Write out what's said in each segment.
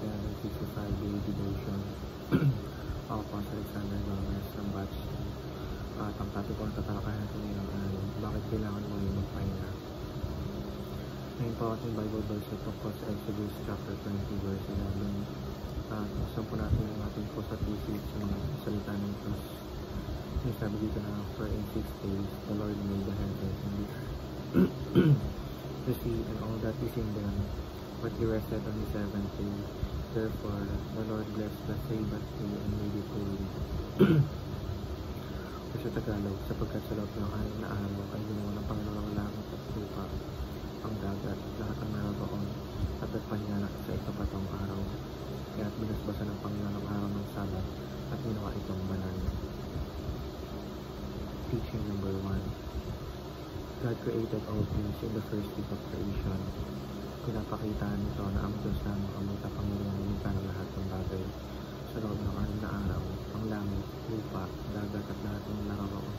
365 Daily Devotion ako po sa Alexander Gomez ng Batch. At ang topic ko na tatalakayan natin ngayon ay bakit kailangan mo rin magpahinga. Ngayon po ating Bible verse ito po sa Exodus chapter 20 verse 11. At buksan po natin yung ating po sa thesis sa mga salita ng Diyos. Yung sabi dito na, for in 6 days the Lord made the heavens and the sea and all that is in them, but he rested on the seventh day. Therefore the Lord blessed the Sabbath day and made it holy. O sa Tagalog, sapagkat sa loob ng 6 na araw ay ginawa ng Panginoon ang langit at lupa, ang dagat, lahat ng naroon, at nagpahinga sa ikapatong araw. Kaya't binasbasan ng Panginoon ang araw ng Sabat at ginawa itong banal. Teaching number 1. God created all things in the first week of creation. Pinapakita nito na ang Diyos lamang ang may kapangyarihan lumikha ng lahat ng bagay. Sa loob ng 6 na araw, ang langit, lupa, dagat at lahat ng naroon.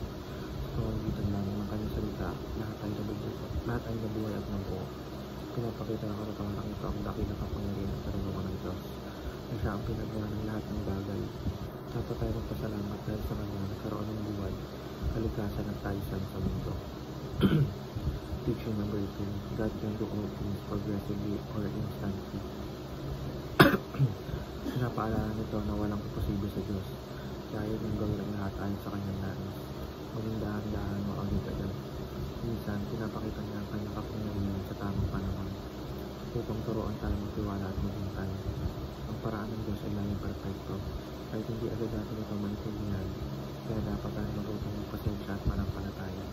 Sa pamamagitan lang ng kanyang salita, lahat ay nabuhay at nabuo. Pinapakita ng katotohanan ng ito ang dakilang kapangyarihan at karunungan ng Diyos, na siya ang pinagawa ng lahat ng bagay. Dapat tayo magpasalamat dahil sa kanya nagkaroon ng buhay, kalikasan at kaayusan sa mundo. Teaching number 2. God can do all things progressively or instantly. Pinapaalala nito na walang imposible sa Diyos, kaya yung gawin ang lahat ayon sa kanyang nais. Maging dahan-dahan o agad-agad. Minsan, pinapakita niya ang kanyang kapangyarihan sa tamang panahon, upang turuan tayo magtiwala at maghintay. Ang paraan ng Diyos ay layang perfecto, kahit hindi agad natin ito maintindihan, kaya dapat tayo marunong magpasensya at manampalataya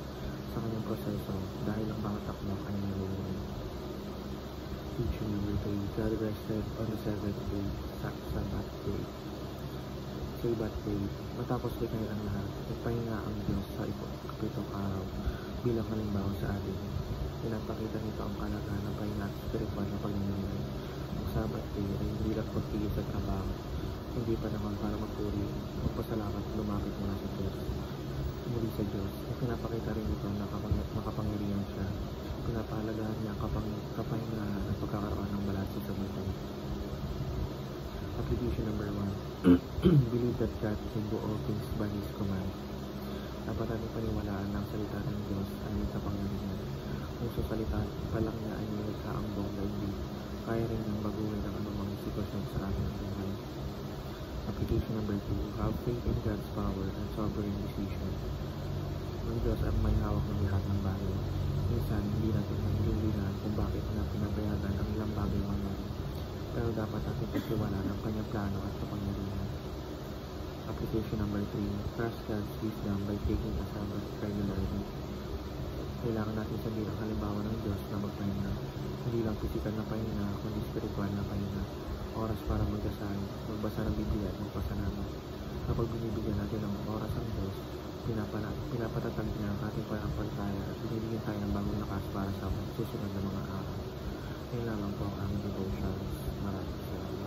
sa kanyang proseso dahil ang bawat takbo ay nalulunod. Teaching number 3. God rested on the seventh day, Sabbath day. Sabbath day. Matapos likhain ang lahat, nagpahinga ang Diyos sa ikapitong araw bilang halimbawa sa atin. Pinapakita nito ang kalagahan ng pahinga at spiritual na pagninilay. Ang Sabbath day ay hindi lang pagtigil sa trabaho, hindi pa naman para magpuri, magpasalamat at lumapit mula sa Diyos. Muli sa Diyos, ay pinapakita rin ito na makapangyarihan siya. Pinapahalagahan niya ang kapahingahan at pagkakaroon ng balanse sa mundo. Application number 1. Believe that God can do all things by His command. Dapat natin paniwalaan ng salita ng Diyos ay may kapangyarihan. Kung sa salita pa lang niya ay nilikha ang buong daigdig, kaya rin niyang baguhin ang anumang sitwasyon sa ating buhay. Application number 2. Have faith in God's power and sovereign decision. Ang Diyos ay may hawak ng lahat ng bagay. Minsan, hindi natin maintindihan kung bakit na pinapayagan ang ilang bagay mangyari. Pero dapat natin pagtiwalaan ang kanyang plano at kapangyarihan. Application number 3. Trust God's wisdom by taking a Sabbath regularly. Kailangan natin sabihin ang halimbawa ng Diyos na magpahinga. Hindi lang pisikal na pahinga, kundi spiritual na pahinga. Oras para magdasal, magbasa ng Biblia at magpasalamat. Kapag binibigyan natin ng oras ang Diyos, pinapatatag niya ang ating pananampalataya at binibigyan tayo ng bagong lakas para sa susunod na mga araw. Ngayon lamang po ang aming devotions. Maraming salamat.